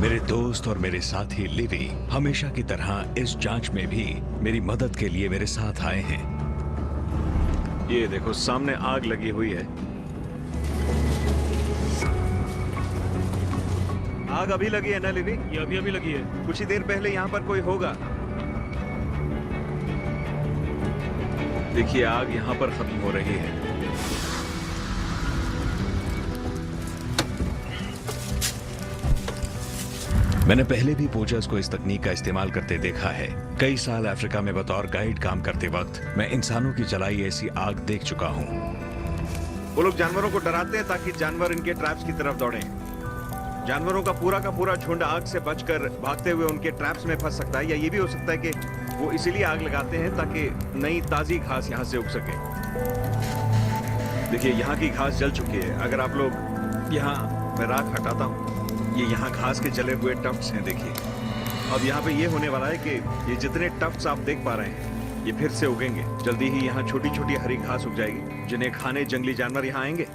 मेरे दोस्त और मेरे साथी लिवी हमेशा की तरह इस जांच में भी मेरी मदद के लिए मेरे साथ आए हैं। ये देखो सामने आग लगी हुई है। आग अभी लगी है ना लिवी? ये अभी अभी लगी है। कुछ ही देर पहले यहाँ पर कोई होगा। देखिए आग यहाँ पर खत्म हो रही है। मैंने पहले भी पोचर्स को इस तकनीक का इस्तेमाल करते देखा है। कई साल अफ्रीका में बतौर गाइड काम करते वक्त मैं इंसानों की जलाई ऐसी आग देख चुका हूँ। वो लोग जानवरों को डराते हैं ताकि जानवर इनके ट्रैप्स की तरफ दौड़ें। जानवरों का पूरा झुंड आग से बचकर भागते हुए उनके ट्रैप्स में फंस सकता है, या ये भी हो सकता है कि वो इसीलिए आग लगाते हैं ताकि नई ताजी घास यहाँ से उग सके। देखिए यहाँ की घास जल चुकी है। अगर आप लोग यहाँ, मैं राख हटाता हूँ, ये यहाँ घास के जले हुए टफ्ट्स हैं। देखिए अब यहाँ पे ये होने वाला है कि ये जितने टफ्ट्स आप देख पा रहे हैं ये फिर से उगेंगे। जल्दी ही यहाँ छोटी छोटी हरी घास उग जाएगी जिन्हें खाने जंगली जानवर यहाँ आएंगे।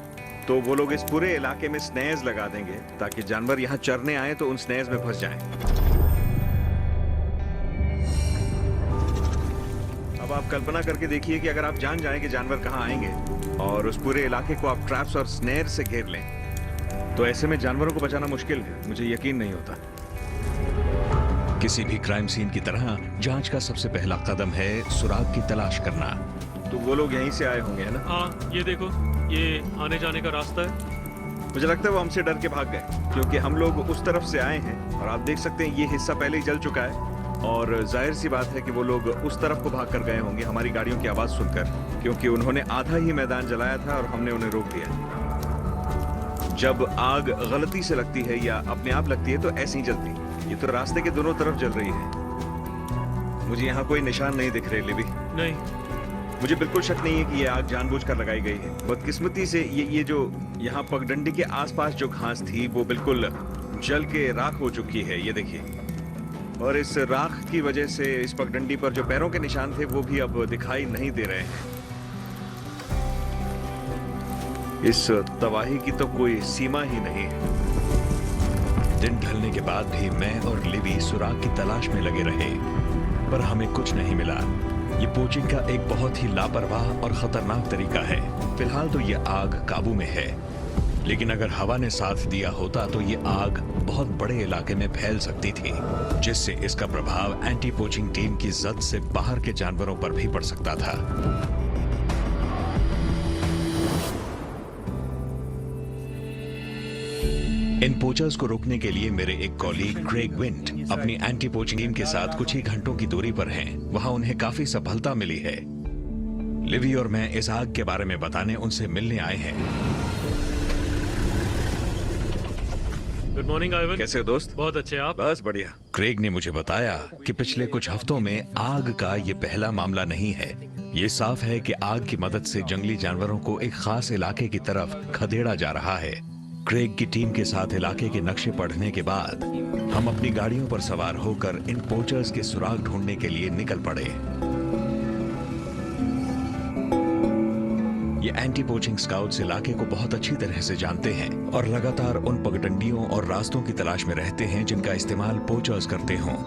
तो वो लोग इस पूरे इलाके में स्नेयर्स लगा देंगे ताकि जानवर यहाँ चरने आए तो उन स्नेयर्स में फंस जाएं। अब आप कल्पना करके देखिए कि अगर आप जान जाएं कि जानवर कहाँ आएंगे और उस पूरे इलाके को आप ट्रैप्स और स्नेयर से घेर लें, तो ऐसे में जानवरों को बचाना मुश्किल है। मुझे यकीन नहीं होता। किसी भी क्राइम सीन की तरह जांच का सबसे पहला कदम है सुराग की तलाश करना। तो वो लोग यहीं से आए होंगे, है ना? हाँ, ये देखो, ये आने जाने का रास्ता है। मुझे लगता है वो हमसे डर के भाग गए, क्योंकि हम लोग उस तरफ से आए हैं और आप देख सकते हैं ये हिस्सा पहले ही जल चुका है। और जाहिर सी बात है कि वो लोग उस तरफ को भाग कर गए होंगे हमारी गाड़ियों की आवाज सुनकर, क्योंकि उन्होंने आधा ही मैदान जलाया था और हमने उन्हें रोक दिया। जब आग गलती से लगती है या अपने आप लगती है तो ऐसे ही जलती। ये तो रास्ते के दोनों तरफ जल रही है। मुझे यहाँ कोई निशान नहीं दिख रहे लिवी। नहीं, मुझे बिल्कुल शक नहीं है कि ये आग जानबूझकर लगाई गई है। बदकिस्मती से ये जो यहाँ पगडंडी के आसपास जो घास थी वो बिल्कुल जल के राख हो चुकी है। ये देखिए, और इस राख की वजह से इस पगडंडी पर जो पैरों के निशान थे वो भी अब दिखाई नहीं दे रहे हैं। इस तबाही की तो कोई सीमा ही नहीं है। दिन ढलने के बाद भी मैं और लिवी सुराग की तलाश में लगे रहे, पर हमें कुछ नहीं मिला। ये पोचिंग का एक बहुत ही लापरवाह और खतरनाक तरीका है। फिलहाल तो ये आग काबू में है, लेकिन अगर हवा ने साथ दिया होता तो ये आग बहुत बड़े इलाके में फैल सकती थी, जिससे इसका प्रभाव एंटी पोचिंग टीम की जद से बाहर के जानवरों पर भी पड़ सकता था। इन पोचर्स को रोकने के लिए मेरे एक कॉलीग क्रेग विंट अपनी एंटी पोचिंग टीम के साथ कुछ ही घंटों की दूरी पर हैं। वहां उन्हें काफी सफलता मिली है। लिवी और मैं इस आग के बारे में बताने उनसे मिलने आए हैं। Good morning Ivan. कैसे हो दोस्त? बहुत अच्छे। आप? बस बढ़िया। क्रेग ने मुझे बताया कि पिछले कुछ हफ्तों में आग का ये पहला मामला नहीं है। ये साफ है कि आग की मदद से जंगली जानवरों को एक खास इलाके की तरफ खदेड़ा जा रहा है। क्रेग की टीम के साथ इलाके के नक्शे पढ़ने के बाद हम अपनी गाड़ियों पर सवार होकर इन पोचर्स के सुराग ढूंढने के लिए निकल पड़े। ये एंटी पोचिंग स्काउट्स इलाके को बहुत अच्छी तरह से जानते हैं और लगातार उन पगडंडियों और रास्तों की तलाश में रहते हैं जिनका इस्तेमाल पोचर्स करते हों।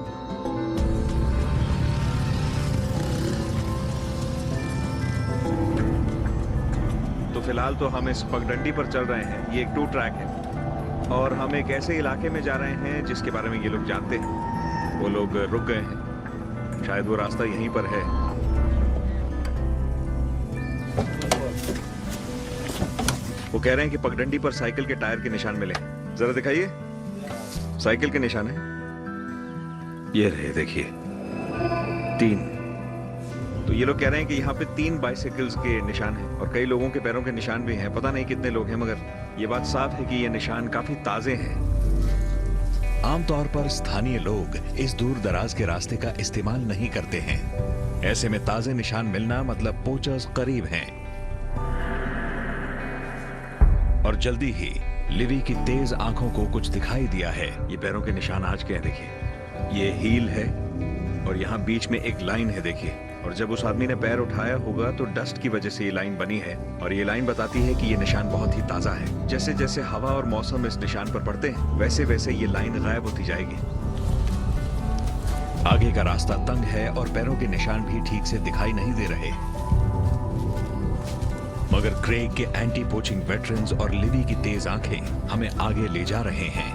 फिलहाल तो हम इस पगडंडी पर चल रहे हैं। ये एक 2 ट्रैक है और हम एक ऐसे इलाके में जा रहे हैं जिसके बारे में ये लोग जानते हैं। वो लोग रुक गए हैं, शायद वो रास्ता यहीं पर है। वो कह रहे हैं कि पगडंडी पर साइकिल के टायर के निशान मिले। जरा दिखाइए। साइकिल के निशान है, ये रहे, देखिए 3। तो ये लोग कह रहे हैं कि यहाँ पे 3 बाइसिकल्स के निशान हैं और कई लोगों के पैरों के निशान भी हैं। पता नहीं कितने लोग हैं, मगर ये बात साफ है कि ये निशान काफी ताजे हैं। आमतौर पर स्थानीय लोग इस दूर दराज के रास्ते का इस्तेमाल नहीं करते हैं। ऐसे में ताजे निशान मिलना मतलब पोचर्स करीब हैं। और जल्दी ही लिवी की तेज आंखों को कुछ दिखाई दिया है। ये पैरों के निशान आज के हैं, देखिए। ये हील है और यहाँ बीच में एक लाइन है, देखिए। और जब उस आदमी ने पैर उठाया होगा तो डस्ट की वजह से ये लाइन बनी है, और ये लाइन बताती है कि ये निशान बहुत ही ताजा है। जैसे जैसे हवा और मौसम इस निशान पर पड़ते हैं, वैसे वैसे ये लाइन गायब होती जाएगी। आगे का रास्ता तंग है और पैरों के निशान भी ठीक से दिखाई नहीं दे रहे, मगर क्रेग के एंटी पोचिंग वेटरन्स और लिवी की तेज आंखें हमें आगे ले जा रहे हैं।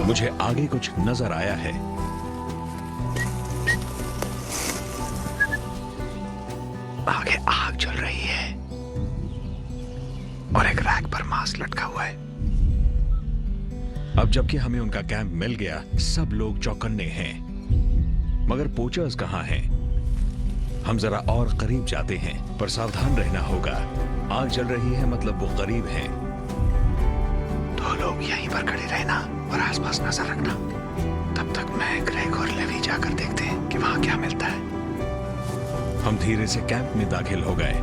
मुझे आगे कुछ नजर आया है। आगे आग जल रही है और एक रैक पर मांस लटका हुआ है। अब जबकि हमें उनका कैंप मिल गया, सब लोग चौकन्ने हैं, मगर पोचर्स कहां हैं? हम जरा और करीब जाते हैं, पर सावधान रहना होगा। आग जल रही है, मतलब वो करीब हैं। तो लोग यहीं पर खड़े रहना और आसपास नजर रखना। तब तक मैं, ग्रेग और लेवी जाकर देखते हैं कि वहां क्या मिलता है। हम धीरे से कैंप में दाखिल हो गए।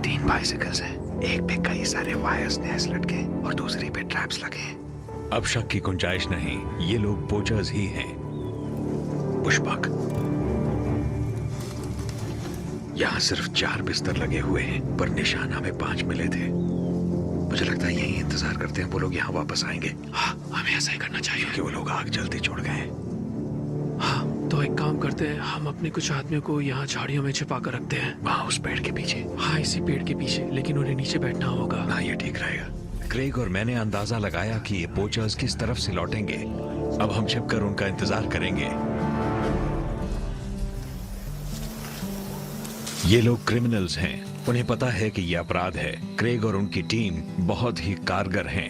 3 बाइसिकल्स हैं, एक पे कई सारे वायर्स नेस लटके और दूसरी पे ट्रैप्स लगे हैं। अब शक की गुंजाइश नहीं, ये लोग पोचर्स ही हैं। पुष्पक, यहां सिर्फ 4 बिस्तर लगे हुए हैं, पर निशान हमें 5 मिले थे। मुझे लगता है यही इंतजार करते हैं वो लोग यहाँ वापस आएंगे। हाँ, हमें ऐसा ही करना चाहिए कि वो लोग आग जल्दी छोड़ गए। हाँ, तो एक काम करते हैं, हम अपने कुछ आदमियों को यहाँ झाड़ियों में छिपा कर रखते हैं। वहाँ उस पेड़ के पीछे। हाँ, इसी पेड़ के पीछे, लेकिन उन्हें नीचे बैठना होगा। हाँ, ये ठीक रहेगा। क्रेग और मैंने अंदाजा लगाया कि ये पोचर्स किस तरफ से लौटेंगे। अब हम छिपकर उनका इंतजार करेंगे। ये लोग क्रिमिनल्स हैं, उन्हें पता है कि ये अपराध है। क्रेग और उनकी टीम बहुत ही कारगर हैं।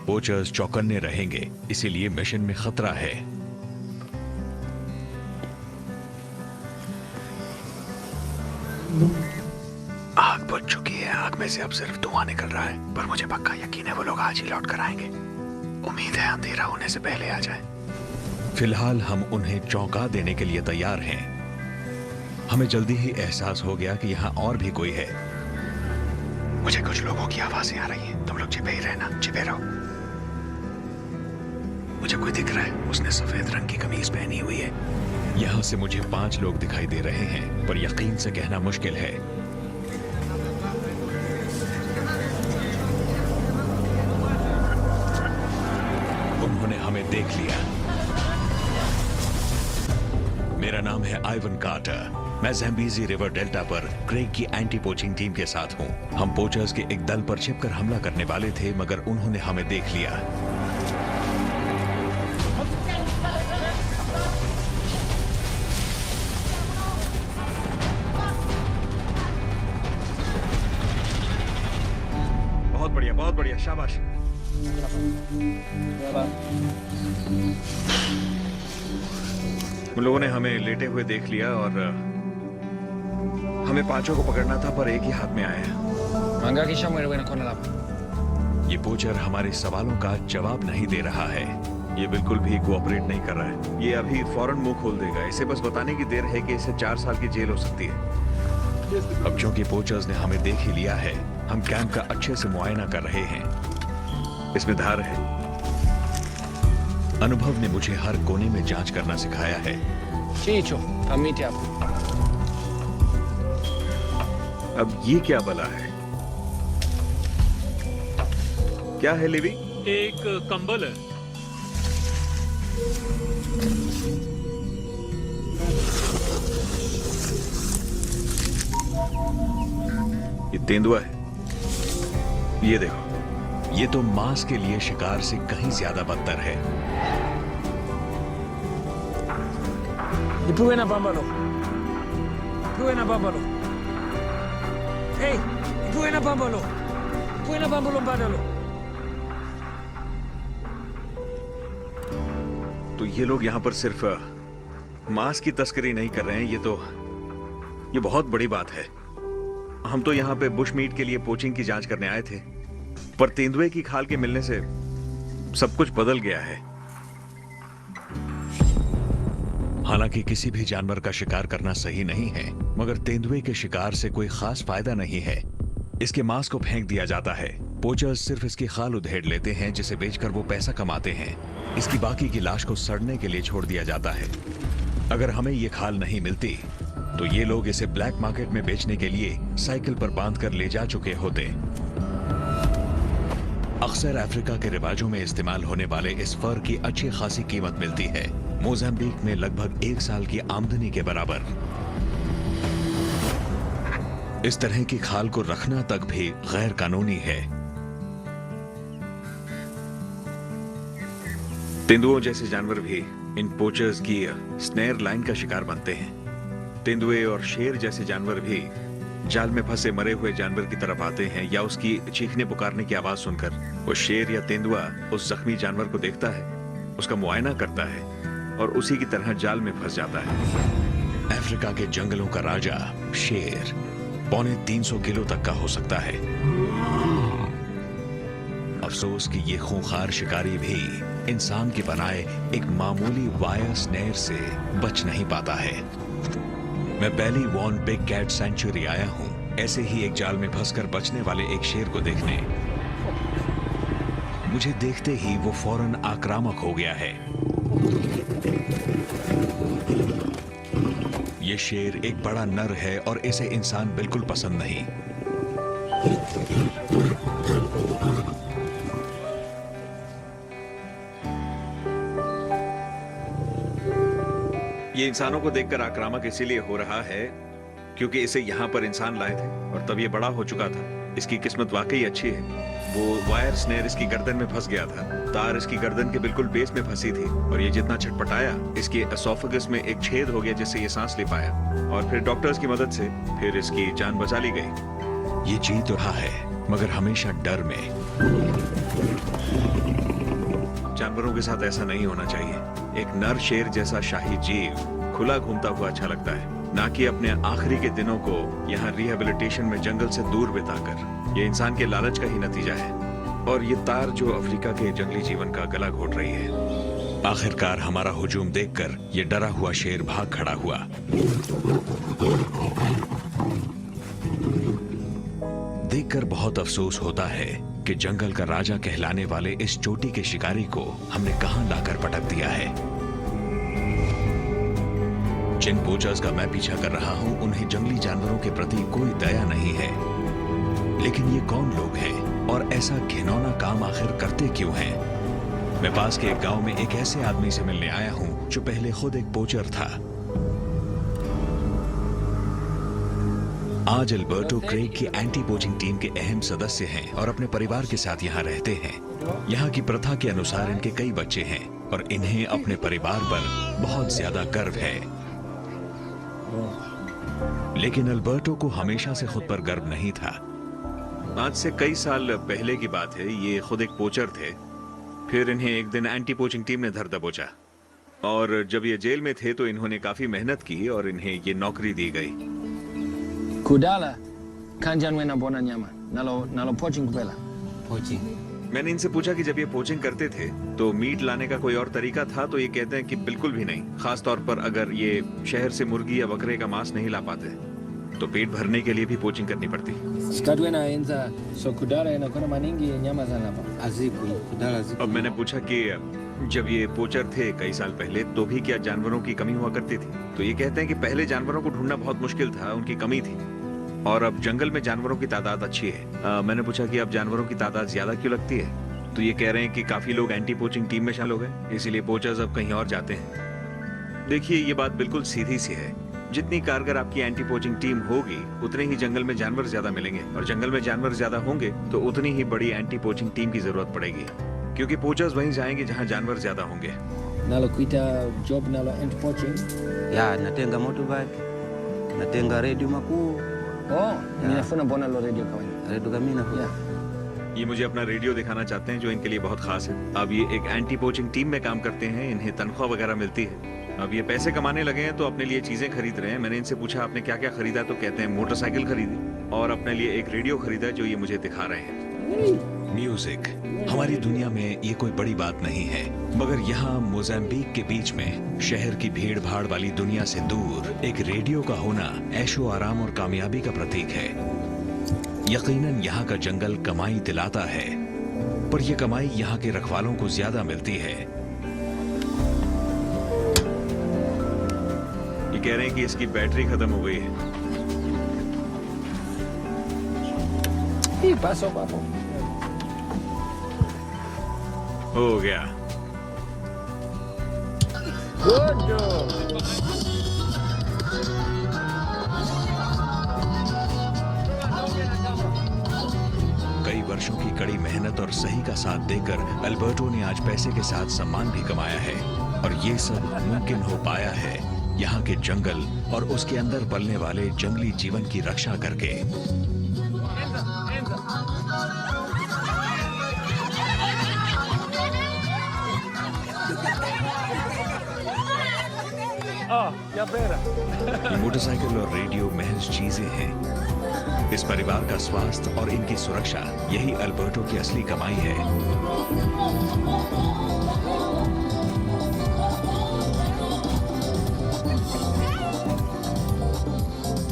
पोचर्स चौकन्ने रहेंगे, इसीलिए मिशन में खतरा है। आग बुझ चुकी है, आग में से अब सिर्फ धुआं निकल रहा है, पर मुझे पक्का यकीन है वो लोग आज ही लौट कर आएंगे। उम्मीद है अंधेरा होने से पहले आ जाए। फिलहाल हम उन्हें चौंका देने के लिए तैयार हैं। हमें जल्दी ही एहसास हो गया कि यहाँ और भी कोई है। मुझे कुछ लोगों की आवाजें आ रही हैं। तुम लोग छिपे ही रहना, छिपे रहो। मुझे कोई दिख रहा है, उसने सफेद रंग की कमीज पहनी हुई है। यहाँ से मुझे 5 लोग दिखाई दे रहे हैं, पर यकीन से कहना मुश्किल है। उन्होंने हमें देख लिया। मेरा नाम है आइवन कार्टर। मैं ज़ैम्बीज़ी रिवर डेल्टा पर क्रेग की एंटी पोचिंग टीम के साथ हूं। हम पोचर्स के एक दल पर छिपकर हमला करने वाले थे, मगर उन्होंने हमें देख लिया। बहुत बढ़िया, शाबाश। उन लोगों ने हमें लेटे हुए देख लिया और हमें 5 को पकड़ना था, पर एक ही हाथ में आया। ये पोचर हमारे सवालों का जवाब नहीं दे रहा है। ये बिल्कुल भी कोऑपरेट नहीं कर रहा है। ये अभी फौरन मुंह खोल देगा। इसे बस बताने की देर है कि इसे 4 साल की जेल हो सकती है। अब चूंकि पोचर्स ने हमें देख ही लिया है, हम कैंप का अच्छे से मुआयना कर रहे हैं। इसमें धार है। अनुभव ने मुझे हर कोने में जांच करना सिखाया है। अब ये क्या बला है? क्या है लेवी? एक कंबल है। ये तेंदुआ है। ये देखो, ये तो मांस के लिए शिकार से कहीं ज्यादा बदतर है। Ipuena Bambalo. Ipuena Bambalo. Hey, Ipuena Bambalo. Ipuena Bambalo Bandalo. तो ये लोग यहाँ पर सिर्फ मांस की तस्करी नहीं कर रहे हैं, ये बहुत बड़ी बात है। हम तो यहाँ पे बुश मीट के लिए पोचिंग की जांच करने आए थे, पर तेंदुए की खाल के मिलने से सब कुछ बदल गया है। हालांकि किसी भी जानवर का शिकार करना सही नहीं है, मगर तेंदुए के शिकार से कोई खास फायदा नहीं है। इसके मांस को फेंक दिया जाता है, पोचर्स सिर्फ इसकी खाल उधेड़ लेते हैं, जिसे बेचकर वो पैसा कमाते हैं। इसकी बाकी की लाश को सड़ने के लिए छोड़ दिया जाता है। अगर हमें ये खाल नहीं मिलती तो ये लोग इसे ब्लैक मार्केट में बेचने के लिए साइकिल पर बांधकर ले जा चुके होते। अक्सर अफ्रीका के रिवाजों में इस्तेमाल होने वाले इस फर की अच्छी खासी कीमत मिलती है, मोजाम्बिक में लगभग 1 साल की आमदनी के बराबर। इस तरह की खाल को रखना तक भी गैर कानूनी है। तेंदुओं जैसे जानवर भी इन पोचर्स की स्नेयर लाइन का शिकार बनते हैं। तेंदुए और शेर जैसे जानवर भी जाल में फंसे मरे हुए जानवर की तरफ आते हैं, या उसकी चीखने पुकारने की आवाज सुनकर वो शेर या तेंदुआ उस जख्मी जानवर को देखता है, उसका मुआयना करता है और उसी की तरह जाल में फंस जाता है। अफ्रीका के जंगलों का राजा शेर 350 किलो तक का हो सकता है। अफसोस कि ये खूंखार शिकारी भी इंसान के बनाए एक मामूली वायर स्नेयर से बच नहीं पाता है। मैं बेली वॉन बिग कैट सेंचुरी आया हूं ऐसे ही एक जाल में फंसकर बचने वाले एक शेर को देखने। मुझे देखते ही वो फौरन आक्रामक हो गया है। ये शेर एक बड़ा नर है और इसे इंसान बिल्कुल पसंद नहीं। ये इंसानों को देखकर आक्रामक इसीलिए हो रहा है क्योंकि इसे यहाँ पर इंसान लाए थे और तब ये बड़ा हो चुका था। इसकी किस्मत वाकई अच्छी है। वो वायर स्नेयर इसकी गर्दन में फंस गया था। तार इसकी गर्दन के बिल्कुल बेस में फंसी थी और ये जितना छटपटाया इसके एसोफेगस में एक छेद हो गया जिससे ये सांस ले पाया और फिर डॉक्टर्स की मदद से फिर इसकी जान बचा ली गई। ये जी तो रहा है मगर हमेशा डर में। जानवरों के साथ ऐसा नहीं होना चाहिए। एक नर शेर जैसा शाही जीव खुला घूमता हुआ अच्छा लगता है, ना कि अपने आखिरी के दिनों को यहाँ रिहेबिलिटेशन में जंगल से दूर बिताकर। ये इंसान के लालच का ही नतीजा है और ये तार जो अफ्रीका के जंगली जीवन का गला घोट रही है। आखिरकार हमारा हुजूम देखकर ये डरा हुआ शेर भाग खड़ा हुआ। देखकर बहुत अफसोस होता है कि जंगल का राजा कहलाने वाले इस चोटी के शिकारी को हमने कहां लाकर पटक दिया है। जिन पोचर्स का मैं पीछा कर रहा हूं उन्हें जंगली जानवरों के प्रति कोई दया नहीं है। लेकिन ये कौन लोग हैं और ऐसा घिनौना काम आखिर करते क्यों हैं? मैं पास के एक गांव में एक ऐसे आदमी से मिलने आया हूं जो पहले खुद एक पोचर था। आज अल्बर्टो क्रेग की एंटी पोचिंग टीम के अहम सदस्य हैं और अपने परिवार के साथ यहाँ रहते हैं। यहाँ की प्रथा के अनुसार इनके कई बच्चे हैं और इन्हें अपने परिवार पर बहुत ज्यादा गर्व है। लेकिन अल्बर्टो को हमेशा से खुद पर गर्व नहीं था। आज से कई साल पहले की बात है। ये खुद एक पोचर थे। फिर इन्हें एक दिन एंटी पोचिंग टीम ने धर दबोचा और जब ये जेल में थे तो इन्होंने काफी मेहनत की और इन्हें ये नौकरी दी गई। Kudala kanjan wena bona nyama nalo poaching kupela poaching. मैंने इनसे पूछा कि जब ये पोचिंग करते थे तो मीट लाने का कोई और तरीका था, तो ये कहते हैं कि बिल्कुल भी नहीं। खास तौर पर अगर ये शहर से मुर्गी या बकरे का मांस नहीं ला पाते तो पेट भरने के लिए भी पोचिंग करनी पड़ती। skatu wena enza so kudala ina kona maningi nyama sana pa अजीकुल कुदाला अब अजीकुल। मैंने पूछा कि जब ये पोचर थे कई साल पहले तो भी क्या जानवरों की कमी हुआ करती थी? तो ये कहते हैं कि पहले जानवरों को ढूंढना बहुत मुश्किल था, उनकी कमी थी और अब जंगल में जानवरों की तादाद अच्छी है। मैंने पूछा कि अब जानवरों की तादाद ज्यादा क्यों लगती है? तो ये कह रहे हैं कि काफी लोग एंटी पोचिंग टीम में शामिल हो गए, इसीलिए पोचर्स अब कहीं और जाते हैं। देखिए ये बात बिल्कुल सीधी सी है। जितनी कारगर आपकी एंटी पोचिंग टीम होगी उतने ही जंगल में जानवर ज्यादा मिलेंगे और जंगल में जानवर ज्यादा होंगे तो उतनी ही बड़ी एंटी पोचिंग टीम की जरूरत पड़ेगी, क्योंकि पोचर्स वहीं जाएंगे जहां जानवर ज्यादा होंगे। nalo kuita job nalo end poaching Ya natenga motorbike, natenga redio makuu, oh ninafuna bona lo radio kawaida redio kamina ya ये मुझे अपना रेडियो दिखाना चाहते हैं जो इनके लिए बहुत खास है। अब ये एक एंटी पोचिंग टीम में काम करते हैं, इन्हें तनख्वाह वगैरह मिलती है। अब ये पैसे कमाने लगे हैं तो अपने लिए चीजें खरीद रहे हैं। मैंने इनसे पूछा आपने क्या क्या खरीदा, तो कहते हैं मोटरसाइकिल खरीदी और अपने लिए एक रेडियो खरीदा जो ये मुझे दिखा रहे हैं। म्यूजिक हमारी दुनिया में ये कोई बड़ी बात नहीं है, मगर यहाँ मोजाम्बिक के बीच में शहर की भीड़ भाड़ वाली दुनिया से दूर एक रेडियो का होना ऐशो आराम और कामयाबी का प्रतीक है। यकीनन यहाँ का जंगल कमाई दिलाता है, पर यह कमाई यहाँ के रखवालों को ज्यादा मिलती है। ये कह रहे हैं कि इसकी बैटरी खत्म हो गई है। Y paso, papo. हो गया। Good job. कई वर्षों की कड़ी मेहनत और सही का साथ देकर अल्बर्टो ने आज पैसे के साथ सम्मान भी कमाया है, और ये सब मुमकिन हो पाया है यहाँ के जंगल और उसके अंदर पलने वाले जंगली जीवन की रक्षा करके। ये मोटरसाइकिल और रेडियो महज चीजें हैं। इस परिवार का स्वास्थ्य और इनकी सुरक्षा, यही अल्बर्टो की असली कमाई है।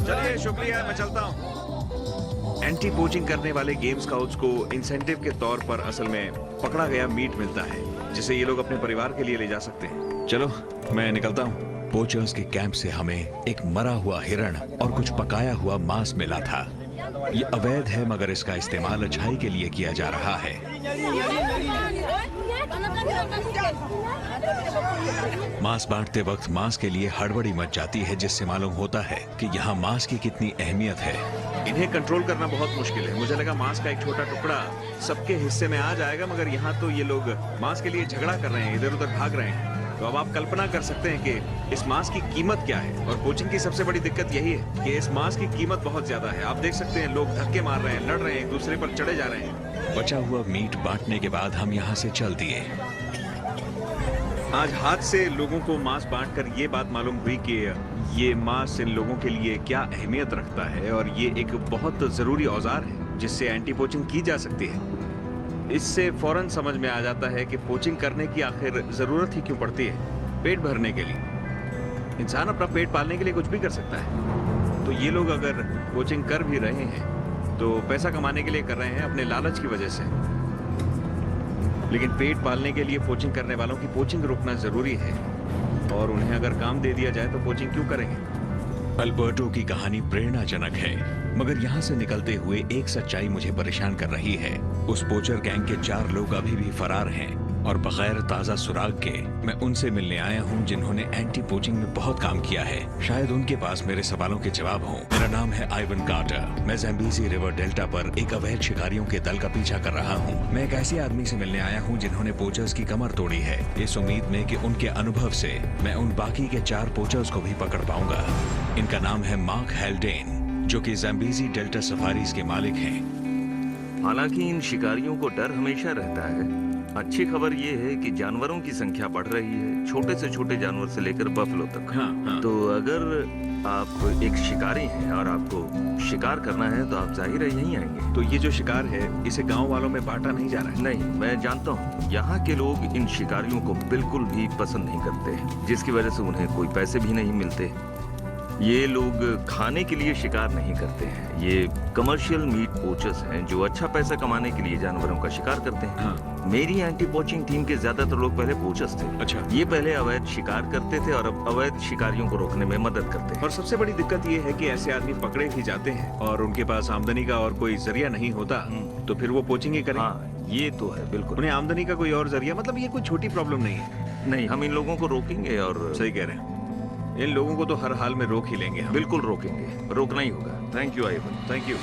चलिए, शुक्रिया, मैं चलता हूँ। एंटी पोचिंग करने वाले गेम स्काउट्स को इंसेंटिव के तौर पर असल में पकड़ा गया मीट मिलता है, जिसे ये लोग अपने परिवार के लिए ले जा सकते हैं। चलो, मैं निकलता हूँ। पोचर्स के कैंप से हमें एक मरा हुआ हिरण और कुछ पकाया हुआ मांस मिला था। ये अवैध है, मगर इसका इस्तेमाल अच्छाई के लिए किया जा रहा है। मांस बांटते वक्त मांस के लिए हड़बड़ी मच जाती है, जिससे मालूम होता है कि यहाँ मांस की कितनी अहमियत है। इन्हें कंट्रोल करना बहुत मुश्किल है। मुझे लगा मांस का एक छोटा टुकड़ा सबके हिस्से में आ जाएगा, मगर यहाँ तो ये लोग मांस के लिए झगड़ा कर रहे हैं, इधर उधर भाग रहे हैं। तो अब आप कल्पना कर सकते हैं कि इस मांस की कीमत क्या है। और पोचिंग की सबसे बड़ी दिक्कत यही है कि इस मांस की कीमत बहुत ज्यादा है। आप देख सकते हैं, लोग धक्के मार रहे हैं, लड़ रहे हैं, एक दूसरे पर चढ़े जा रहे हैं। बचा हुआ मीट बांटने के बाद हम यहाँ से चल दिए। आज हाथ से लोगों को मांस बांटकर ये बात मालूम हुई कि ये मांस इन लोगों के लिए क्या अहमियत रखता है, और ये एक बहुत जरूरी औजार है जिससे एंटी पोचिंग की जा सकती है। इससे फौरन समझ में आ जाता है कि पोचिंग करने की आखिर जरूरत ही क्यों पड़ती है। पेट भरने के लिए। इंसान अपना पेट पालने के लिए कुछ भी कर सकता है। तो ये लोग अगर पोचिंग कर भी रहे हैं तो पैसा कमाने के लिए कर रहे हैं, अपने लालच की वजह से। लेकिन पेट पालने के लिए पोचिंग करने वालों की पोचिंग रोकना जरूरी है, और उन्हें अगर काम दे दिया जाए तो पोचिंग क्यों करेंगे। अल्बर्टो की कहानी प्रेरणाजनक है, मगर यहाँ से निकलते हुए एक सच्चाई मुझे परेशान कर रही है। उस पोचर गैंग के 4 लोग अभी भी फरार हैं, और बगैर ताजा सुराग के मैं उनसे मिलने आया हूँ जिन्होंने एंटी पोचिंग में बहुत काम किया है। शायद उनके पास मेरे सवालों के जवाब हों। मेरा नाम है आइवन कार्टर। मैं ज़ैम्बीज़ी रिवर डेल्टा पर एक अवैध शिकारियों के दल का पीछा कर रहा हूँ। मैं एक ऐसे आदमी से मिलने आया हूँ जिन्होंने पोचर्स की कमर तोड़ी है, इस उम्मीद में कि उनके अनुभव से मैं उन बाकी के 4 पोचर्स को भी पकड़ पाऊंगा। इनका नाम है मार्क हेल्डेन, जो कि ज़ैम्बीज़ी डेल्टा सफारीज के मालिक हैं। हालांकि इन शिकारियों को डर हमेशा रहता है। अच्छी खबर ये है कि जानवरों की संख्या बढ़ रही है, छोटे से छोटे जानवर से लेकर बफलो तक। हाँ। तो अगर आप एक शिकारी हैं और आपको शिकार करना है तो आप जाहिर है यहीं आएंगे। तो ये जो शिकार है, इसे गांव वालों में बांटा नहीं जा रहा है। नहीं, मैं जानता हूँ। यहाँ के लोग इन शिकारियों को बिल्कुल भी पसंद नहीं करते, जिसकी वजह से उन्हें कोई पैसे भी नहीं मिलते। ये लोग खाने के लिए शिकार नहीं करते हैं। ये कमर्शियल मीट पोचर्स हैं जो अच्छा पैसा कमाने के लिए जानवरों का शिकार करते हैं। हाँ। मेरी एंटी पोचिंग टीम के ज्यादातर लोग पहले पोचर्स थे। अच्छा। ये पहले अवैध शिकार करते थे और अब अवैध शिकारियों को रोकने में मदद करते हैं। और सबसे बड़ी दिक्कत ये है कि ऐसे आदमी पकड़े भी जाते हैं और उनके पास आमदनी का और कोई जरिया नहीं होता, तो फिर वो पोचिंग ही करें। हाँ, ये तो है बिल्कुल। उन्हें आमदनी का कोई और जरिया, मतलब ये कोई छोटी प्रॉब्लम नहीं है। नहीं, हम इन लोगों को रोकेंगे। और सही कह रहे हैं, इन लोगों को तो हर हाल में रोक ही लेंगे हम। बिल्कुल रोकेंगे, रोकना ही होगा। Thank you Ivan. Thank you.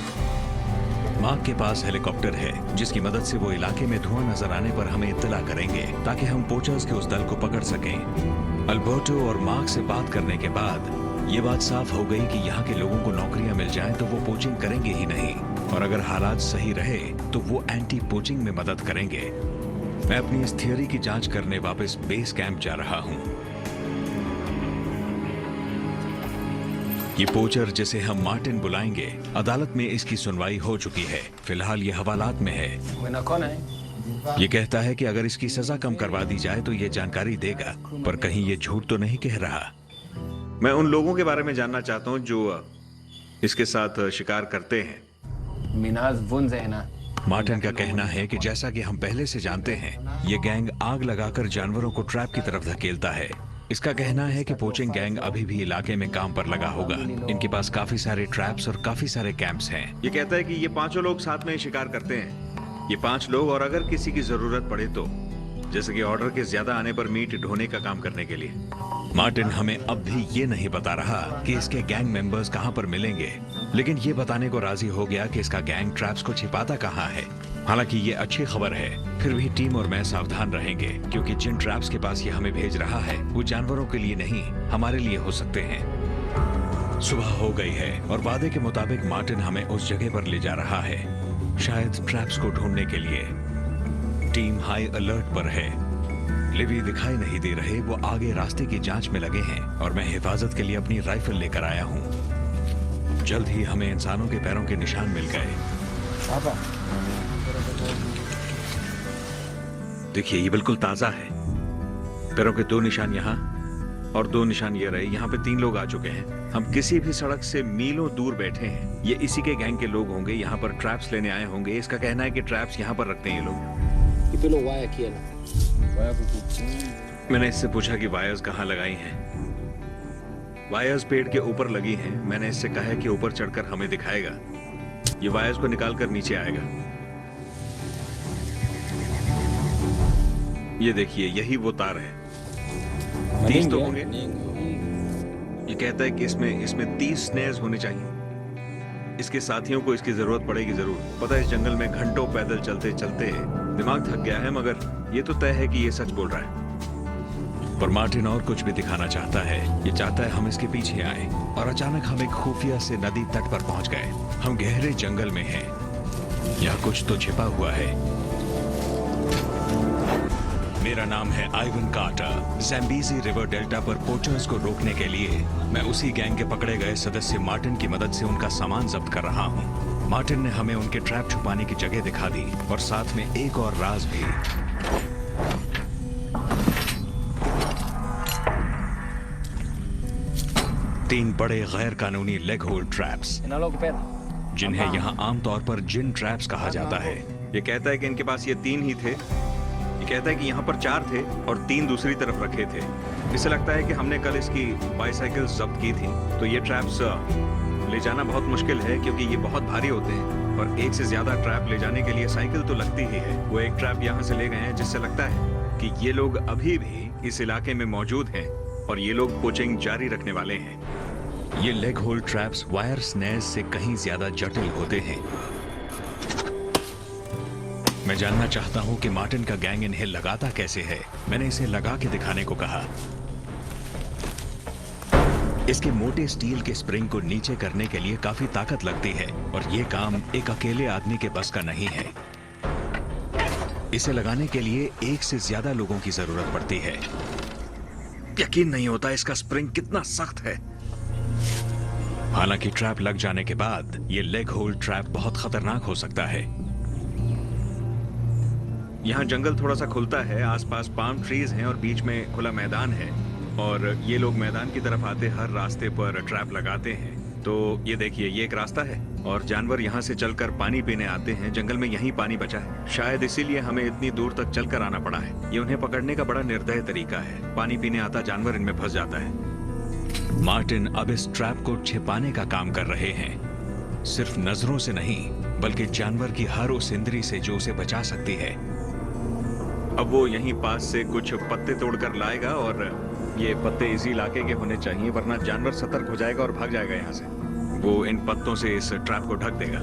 Mark के पास हेलीकॉप्टर है, जिसकी मदद से वो इलाके में धुआं नजर आने पर हमें इत्तला करेंगे, ताकि हम पोचर्स के उस दल को पकड़ सकें। अल्बर्टो और मार्क से बात करने के बाद ये बात साफ हो गई कि यहाँ के लोगों को नौकरियां मिल जाएं तो वो पोचिंग करेंगे ही नहीं, और अगर हालात सही रहे तो वो एंटी पोचिंग में मदद करेंगे। मैं अपनी इस थियोरी की जांच करने वापस बेस कैंप जा रहा हूँ। ये पोचर, जिसे हम मार्टिन बुलाएंगे, अदालत में इसकी सुनवाई हो चुकी है। फिलहाल ये हवालात में है। Buena cona, eh? ये कहता है कि अगर इसकी सजा कम करवा दी जाए तो ये जानकारी देगा, पर कहीं ये झूठ तो नहीं कह रहा। मैं उन लोगों के बारे में जानना चाहता हूँ जो इसके साथ शिकार करते हैं। Minaz Vunzehna. मार्टिन का कहना है कि जैसा कि हम पहले से जानते हैं, ये गैंग आग लगाकर जानवरों को ट्रैप की तरफ धकेलता है। इसका कहना है कि पोचिंग गैंग अभी भी इलाके में काम पर लगा होगा। इनके पास काफी सारे ट्रैप्स और काफी सारे कैंप्स हैं। ये कहता है कि ये पांचों लोग साथ में ही शिकार करते हैं। ये 5 लोग, और अगर किसी की जरूरत पड़े तो, जैसे कि ऑर्डर के ज्यादा आने पर मीट ढोने का काम करने के लिए। मार्टिन हमें अब भी ये नहीं बता रहा कि इसके गैंग मेंबर्स कहां पर मिलेंगे, लेकिन ये बताने को राजी हो गया कि इसका गैंग ट्रैप्स को छिपाता कहां है। हालांकि ये अच्छी खबर है, फिर भी टीम और मैं सावधान रहेंगे, क्योंकि जिन ट्रैप्स के पास ये हमें भेज रहा है वो जानवरों के लिए नहीं, हमारे लिए हो सकते हैं। सुबह हो गई है और वादे के मुताबिक मार्टिन हमें उस जगह पर ले जा रहा है, शायद ट्रैप्स को ढूंढने के लिए। टीम हाई अलर्ट पर है। लिवी दिखाई नहीं दे रहे, वो आगे रास्ते की जांच में लगे हैं और मैं हिफाजत के लिए अपनी राइफल लेकर आया हूँ। जल्द ही हमें इंसानों के पैरों के निशान मिल गए। देखिए, ये बिल्कुल ताजा है। पैरों के 2 निशान यहाँ और 2 निशान ये रहे। यहाँ पे 3 लोग आ चुके हैं। हम किसी भी सड़क से मीलों दूर बैठे हैं। ये इसी के गैंग के लोग होंगे, यहाँ पर ट्रैप्स लेने आए होंगे। इसका कहना है कि ट्रैप्स यहाँ पर रखते हैं ये लोग। मैंने इससे पूछा कि वायर्स कहाँ लगाई हैं। वायर्स पेड़ के ऊपर लगी हैं। मैंने इससे कहा है कि ऊपर चढ़कर हमें दिखाएगा। ये वायर्स को निकालकर नीचे आएगा। ये देखिए, यही वो तार है। 30 तो होंगे। ये कहता है कि इसमें 30 स्नेयर्स होने चाहिए। इसके साथियों को इसकी जरूरत पड़ेगी जरूर। पता है, इस जंगल में घंटों पैदल चलते चलते दिमाग थक गया है, मगर ये तो तय है कि ये सच बोल रहा है। पर मार्टिन और कुछ भी दिखाना चाहता है। ये चाहता है हम इसके पीछे आए, और अचानक हम एक खुफिया से नदी तट पर पहुंच गए। हम गहरे जंगल में हैं। यहाँ कुछ तो छिपा हुआ है। मेरा नाम है आइवन कार्टर। ज़ैम्बीज़ी रिवर डेल्टा पर पोचर्स को रोकने के लिए मैं उसी गैंग के पकड़े गए सदस्य मार्टिन की मदद से उनका सामान जब्त कर रहा हूँ। मार्टिन ने हमें उनके ट्रैप छुपाने की जगह दिखा दी, और साथ में एक और राज भी। तीन बड़े गैर कानूनी लेग होल्ड ट्रैप्स, जिन्हें यहाँ आमतौर पर जिन ट्रैप्स कहा जाता है। ये कहता है कि इनके पास ये 3 ही थे। ये कहता है कि यहाँ पर 4 थे और 3 दूसरी तरफ रखे थे। इसे लगता है कि हमने कल इसकी बाइसाइकिल जब्त की थी। तो ये ट्रैप्स ले जाना बहुत मुश्किल है, क्योंकि ये बहुत भारी होते हैं, और एक से ज्यादा ट्रैप ले जाने के लिए साइकिल तो लगती ही है। वो एक ट्रैप यहाँ से ले गए हैं, जिससे लगता है कि ये लोग अभी भी इस इलाके में मौजूद हैं, और ये लोग पोचिंग जारी रखने वाले हैं। ये leg hold traps wire snares से कहीं ज्यादा जटिल होते हैं। मैं जानना चाहता हूं कि मार्टिन का गैंग इन्हें लगाता कैसे है। मैंने इसे लगा के दिखाने को कहा। इसके मोटे स्टील के स्प्रिंग को नीचे करने के लिए काफी ताकत लगती है, और ये काम एक अकेले आदमी के बस का नहीं है। इसे लगाने के लिए एक से ज्यादा लोगों की जरूरत पड़ती है। यकीन नहीं होता इसका स्प्रिंग कितना सख्त है। हालांकि ट्रैप लग जाने के बाद ये लेग होल्ड ट्रैप बहुत खतरनाक हो सकता है। यहाँ जंगल थोड़ा सा खुलता है, आसपास पाम ट्रीज हैं और बीच में खुला मैदान है, और ये लोग मैदान की तरफ आते हर रास्ते पर ट्रैप लगाते हैं। तो ये देखिए, ये एक रास्ता है, और जानवर यहाँ से चलकर पानी पीने आते हैं। जंगल में यहीं पानी बचा है, शायद इसीलिए हमें इतनी दूर तक चलकर आना पड़ा है। ये उन्हें पकड़ने का बड़ा निर्दय तरीका है। पानी पीने आता जानवर इनमें फंस जाता है। मार्टिन अब इस ट्रैप को छिपाने का काम कर रहे हैं, सिर्फ नजरों से नहीं, बल्कि जानवर की हर उस इंद्री से जो उसे बचा सकती है। अब वो यहीं पास से कुछ पत्ते तोड़कर लाएगा, और ये पत्ते इसी इलाके के होने चाहिए, वरना जानवर सतर्क हो जाएगा और भाग जाएगा यहाँ से। वो इन पत्तों से इस ट्रैप को ढक देगा।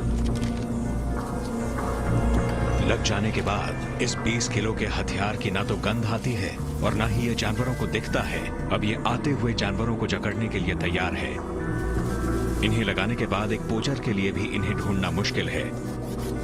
लग जाने के बाद इस 20 किलो के हथियार की ना तो गंध आती है और ना ही ये जानवरों को दिखता है। अब ये आते हुए जानवरों को जकड़ने के लिए तैयार है। इन्हें लगाने के बाद एक पोचर के लिए भी इन्हें ढूंढना मुश्किल है।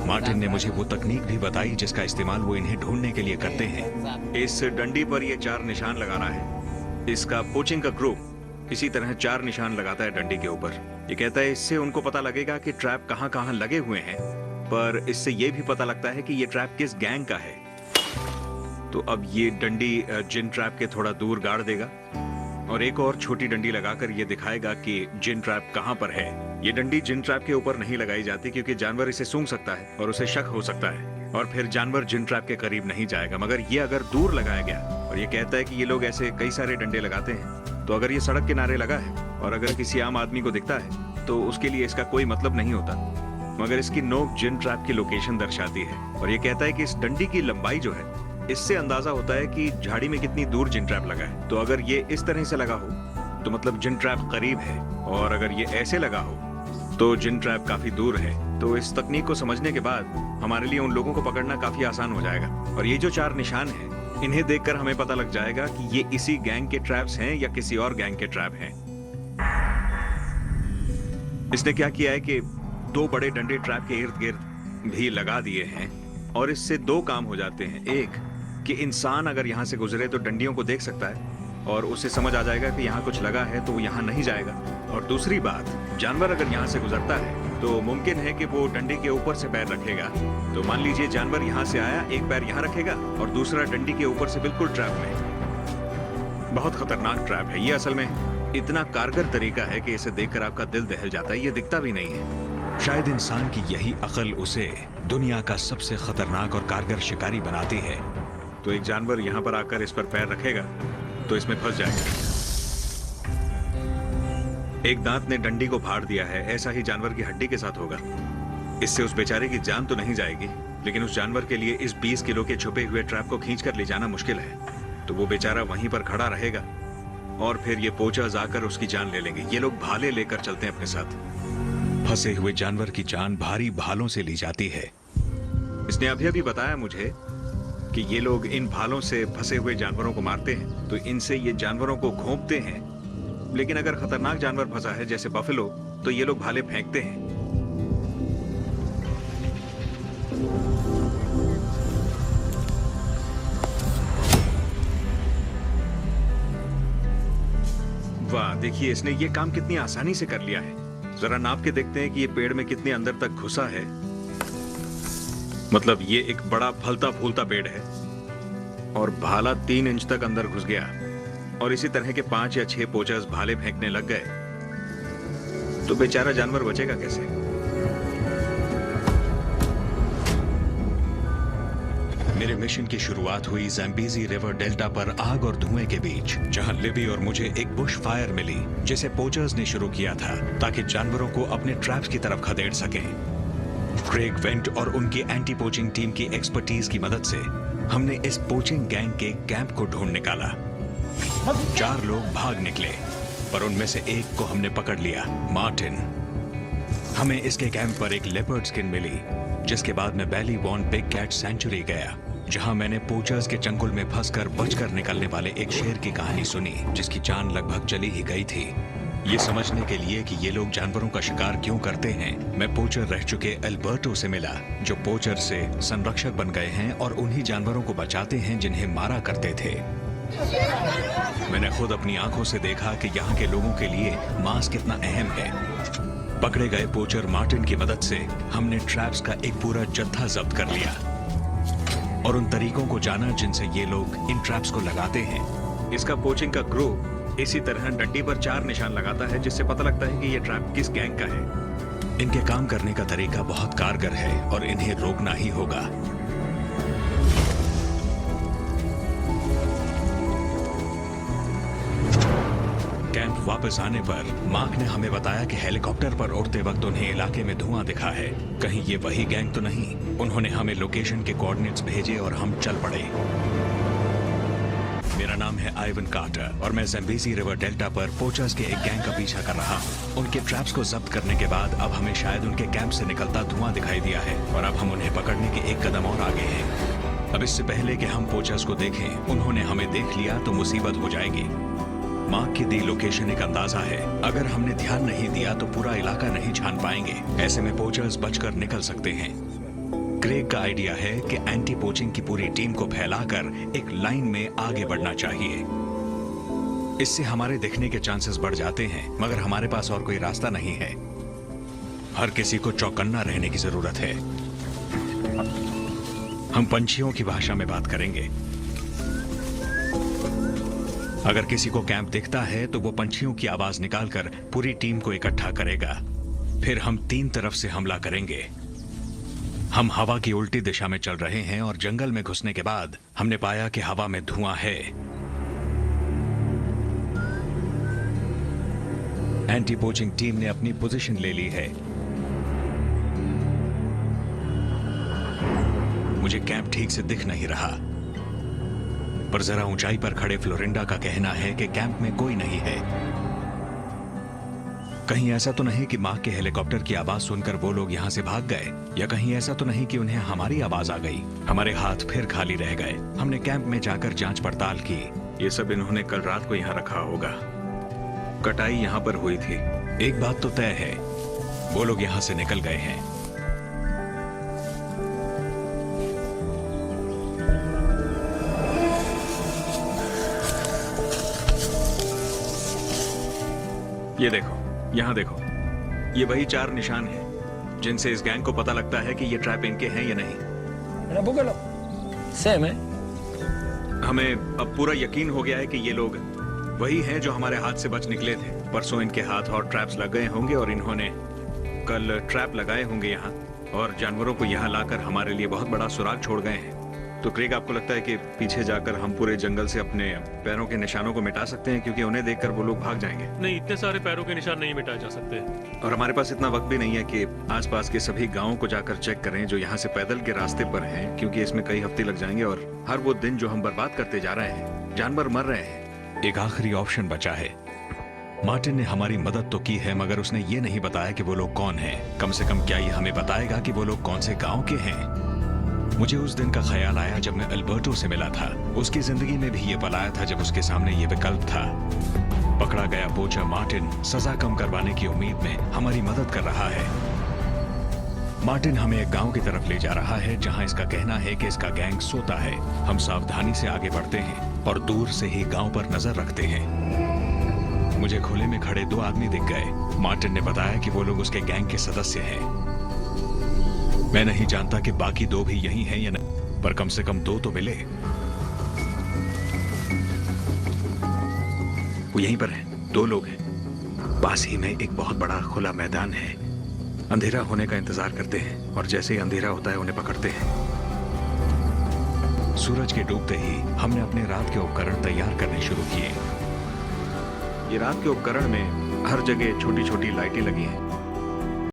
मार्टिन ने मुझे वो तकनीक भी बताई जिसका इस्तेमाल वो इन्हें ढूंढने के लिए करते हैं। इस डंडी पर ये 4 निशान लगा रहा है। इसका पोचिंग का ग्रुप इसी तरह 4 निशान लगाता है डंडी के ऊपर। ये कहता है इससे उनको पता लगेगा कि ट्रैप कहाँ कहाँ लगे हुए हैं, पर इससे ये भी पता लगता है कि ये ट्रैप किस गैंग का है। तो अब ये डंडी जिन ट्रैप के थोड़ा दूर गाड़ देगा, और एक और छोटी डंडी लगाकर ये दिखाएगा कि जिन ट्रैप कहाँ पर है। ये डंडी जिन ट्रैप के ऊपर नहीं लगाई जाती क्योंकि जानवर इसे सूंघ सकता है और उसे शक हो सकता है और फिर जानवर जिन ट्रैप के करीब नहीं जाएगा। मगर ये अगर दूर लगाया गया, और ये कहता है कि ये लोग ऐसे कई सारे डंडे लगाते हैं, तो अगर ये सड़क किनारे लगा है और अगर किसी आम आदमी को दिखता है तो उसके लिए इसका कोई मतलब नहीं होता। मगर इसकी नोक जिन ट्रैप की लोकेशन दर्शाती है और ये कहता है कि इस डंडी की लंबाई जो है, इससे अंदाजा होता है कि झाड़ी में कितनी दूर जिन ट्रैप लगा है। तो अगर ये इस तरह से लगा हो तो मतलब जिन ट्रैप करीब है, और अगर ये ऐसे लगा हो तो जिन ट्रैप काफी दूर है। तो इस तकनीक को समझने के बाद हमारे लिए उन लोगों को पकड़ना काफी आसान हो जाएगा। और ये जो 4 निशान हैं, इन्हें देखकर हमें पता लग जाएगा कि ये इसी गैंग के ट्रैप्स हैं या किसी और गैंग के ट्रैप हैं। इसने क्या किया है कि 2 बड़े डंडे ट्रैप के इर्द गिर्द भी लगा दिए हैं और इससे 2 काम हो जाते हैं। एक कि इंसान अगर यहाँ से गुजरे तो डंडियों को देख सकता है और उसे समझ आ जाएगा कि यहाँ कुछ लगा है तो वो यहाँ नहीं जाएगा। और दूसरी बात, जानवर अगर यहाँ से गुजरता है तो मुमकिन है कि वो डंडी के ऊपर से पैर रखेगा। तो मान लीजिए जानवर यहाँ से आया, एक पैर यहाँ रखेगा और दूसरा डंडी के ऊपर से बिल्कुल ट्रैप में। बहुत खतरनाक ट्रैप है ये। असल में इतना कारगर तरीका है कि इसे देखकर आपका दिल दहल जाता है। ये दिखता भी नहीं है। शायद इंसान की यही अक्ल उसे दुनिया का सबसे खतरनाक और कारगर शिकारी बनाती है। तो एक जानवर यहाँ पर आकर इस पर पैर रखेगा तो इसमें फंस जाएगा। एक दांत ने डंडी को फाड़ दिया है, ऐसा ही जानवर की हड्डी के साथ होगा। इससे उस बेचारे की जान तो नहीं जाएगी, लेकिन उस जानवर के लिए इस 20 किलो के छुपे हुए ट्रैप को खींच कर ले जाना मुश्किल है। तो वो बेचारा वहीं पर खड़ा रहेगा और फिर ये पोचर्स आकर उसकी जान ले लेंगे। ये लोग भाले लेकर चलते हैं अपने साथ। फंसे हुए जानवर की जान भारी भालों से ली जाती है। इसने अभी बताया मुझे कि ये लोग इन भालों से फंसे हुए जानवरों को मारते हैं, तो इनसे ये जानवरों को घोंपते हैं। लेकिन अगर खतरनाक जानवर फंसा है जैसे बफेलो, तो ये लोग भाले फेंकते हैं। वाह, देखिए इसने ये काम कितनी आसानी से कर लिया है। जरा नाप के देखते हैं कि ये पेड़ में कितने अंदर तक घुसा है। मतलब ये एक बड़ा फलता फूलता पेड़ है और भाला 3 इंच तक अंदर घुस गया और इसी तरह के 5 या 6 पोचर्स भाले फेंकने लग गए, तो बेचारा जानवर बचेगा कैसे? मेरे मिशन की शुरुआत हुई ज़ैम्बेज़ी रिवर डेल्टा पर आग और धुएं के बीच, जहां लिबी और मुझे एक बुश फायर मिली जिसे पोचर्स ने शुरू किया था ताकि जानवरों को अपने ट्रैप्स की तरफ खदेड़ सकें। क्रेग वेंट और उनकी एंटी पोचिंग टीम की एक्सपर्टीज की मदद से हमने इस पोचिंग गैंग के कैंप को ढूंढ निकाला। 4 लोग भाग निकले, पर उनमें से एक को हमने पकड़ लिया, मार्टिन। हमें इसके कैंप पर एक लेपर्ड स्किन मिली, जिसके बाद मैं बैली वॉन बिग कैट सेंचुरी गया, जहां मैंने पोचर्स के चंगुल में फंसकर बचकर निकलने वाले एक शेर की कहानी सुनी, जिसकी जान लगभग चली ही गई थी। ये समझने के लिए कि ये लोग जानवरों का शिकार क्यों करते हैं, मैं पोचर रह चुके एल्बर्टो से मिला, जो पोचर से संरक्षक बन गए हैं और उन्हीं जानवरों को बचाते हैं जिन्हें मारा करते थे। मैंने खुद अपनी आंखों से देखा कि यहाँ के लोगों के लिए मांस कितना अहम है। पकड़े गए पोचर मार्टिन की मदद से हमने ट्रैप्स का एक पूरा जत्था जब्त कर लिया और उन तरीकों को जाना जिनसे ये लोग इन ट्रैप्स को लगाते हैं। इसका पोचिंग का ग्रुप इसी तरह डंडी पर 4 निशान लगाता है, जिससे पता लगता है कि ये ट्रैप किस गैंग का है। इनके काम करने का तरीका बहुत कारगर है और इन्हें रोकना ही होगा। कैंप वापस आने पर मार्क ने हमें बताया कि हेलीकॉप्टर पर उड़ते वक्त उन्हें इलाके में धुआं दिखा है। कहीं ये वही गैंग तो नहीं? उन्होंने हमें लोकेशन के कोऑर्डिनेट्स भेजे और हम चल पड़े। मेरा नाम है आइवन कार्टर और मैं ज़ैम्बेज़ी रिवर डेल्टा पर पोचर्स के एक गैंग का पीछा कर रहा हूँ। उनके ट्रैप्स को जब्त करने के बाद अब हमें शायद उनके कैंप से निकलता धुआं दिखाई दिया है और अब हम उन्हें पकड़ने के एक कदम और आगे हैं। अब इससे पहले कि हम पोचर्स को देखें, उन्होंने हमें देख लिया तो मुसीबत हो जाएगी। मार्क की दी लोकेशन एक अंदाजा है। अगर हमने ध्यान नहीं दिया तो पूरा इलाका नहीं छान पाएंगे। ऐसे में पोचर्स बचकर निकल सकते हैं। क्रेग का आइडिया है कि एंटी पोचिंग की पूरी टीम को फैलाकर एक लाइन में आगे बढ़ना चाहिए। इससे हमारे दिखने के चांसेस बढ़ जाते हैं, मगर हमारे पास और कोई रास्ता नहीं है। हर किसी को चौकन्ना रहने की जरूरत है। हम पंछियों की भाषा में बात करेंगे। अगर किसी को कैंप दिखता है तो वो पंछियों की आवाज निकालकर पूरी टीम को इकट्ठा करेगा। फिर हम 3 तरफ से हमला करेंगे। हम हवा की उल्टी दिशा में चल रहे हैं और जंगल में घुसने के बाद हमने पाया कि हवा में धुआं है। एंटी पोचिंग टीम ने अपनी पोजीशन ले ली है। मुझे कैंप ठीक से दिख नहीं रहा, पर जरा ऊंचाई पर खड़े फ्लोरिंडा का कहना है कि कैंप में कोई नहीं है। कहीं ऐसा तो नहीं कि माँ के हेलीकॉप्टर की आवाज सुनकर वो लोग यहाँ से भाग गए, या कहीं ऐसा तो नहीं कि उन्हें हमारी आवाज आ गई। हमारे हाथ फिर खाली रह गए। हमने कैंप में जाकर जांच पड़ताल की। ये सब इन्होंने कल रात को यहाँ रखा होगा। कटाई यहाँ पर हुई थी। एक बात तो तय है, वो लोग यहाँ से निकल गए हैं। ये देखो, यहाँ देखो, ये वही 4 निशान हैं जिनसे इस गैंग को पता लगता है कि ये ट्रैप इनके हैं या नहीं। Mira, búscalo. सेम है। हमें अब पूरा यकीन हो गया है कि ये लोग वही हैं जो हमारे हाथ से बच निकले थे। परसों इनके हाथ और ट्रैप्स लग गए होंगे और इन्होंने कल ट्रैप लगाए होंगे यहाँ, और जानवरों को यहाँ लाकर हमारे लिए बहुत बड़ा सुराग छोड़ गए हैं। तो क्रेग, आपको लगता है कि पीछे जाकर हम पूरे जंगल से अपने पैरों के निशानों को मिटा सकते हैं? क्योंकि उन्हें देखकर वो लोग भाग जाएंगे। नहीं, इतने सारे पैरों के निशान नहीं मिटाए जा सकते। और हमारे पास इतना वक्त भी नहीं है कि आसपास के सभी गांवों को जाकर चेक करें जो यहाँ से पैदल के रास्ते पर हैं, क्योंकि इसमें कई हफ्ते लग जाएंगे और हर वो दिन जो हम बर्बाद करते जा रहे हैं, जानवर मर रहे हैं। एक आखिरी ऑप्शन बचा है। मार्टिन ने हमारी मदद तो की है, मगर उसने ये नहीं बताया कि वो लोग कौन हैं। कम से कम क्या ये हमें बताएगा कि वो लोग कौन से गांव के हैं? मुझे उस दिन का ख्याल आया जब मैं अल्बर्टो से मिला था। उसकी जिंदगी में भी ये पल आया था जब उसके सामने ये विकल्प था। पकड़ा गया पोचर मार्टिन सजा कम करवाने की उम्मीद में हमारी मदद कर रहा है। मार्टिन हमें एक गांव की तरफ ले जा रहा है जहां इसका कहना है कि इसका गैंग सोता है। हम सावधानी से आगे बढ़ते हैं और दूर से ही गांव पर नजर रखते हैं। मुझे खुले में खड़े 2 आदमी दिख गए। मार्टिन ने बताया कि वो लोग उसके गैंग के सदस्य हैं। मैं नहीं जानता कि बाकी 2 भी यही हैं या नहीं, पर कम से कम 2 तो मिले। वो यहीं पर हैं, 2 लोग हैं। पास ही में एक बहुत बड़ा खुला मैदान है। अंधेरा होने का इंतजार करते हैं और जैसे ही अंधेरा होता है उन्हें पकड़ते हैं। सूरज के डूबते ही हमने अपने रात के उपकरण तैयार करने शुरू किए। ये रात के उपकरण में हर जगह छोटी छोटी लाइटें लगी हैं।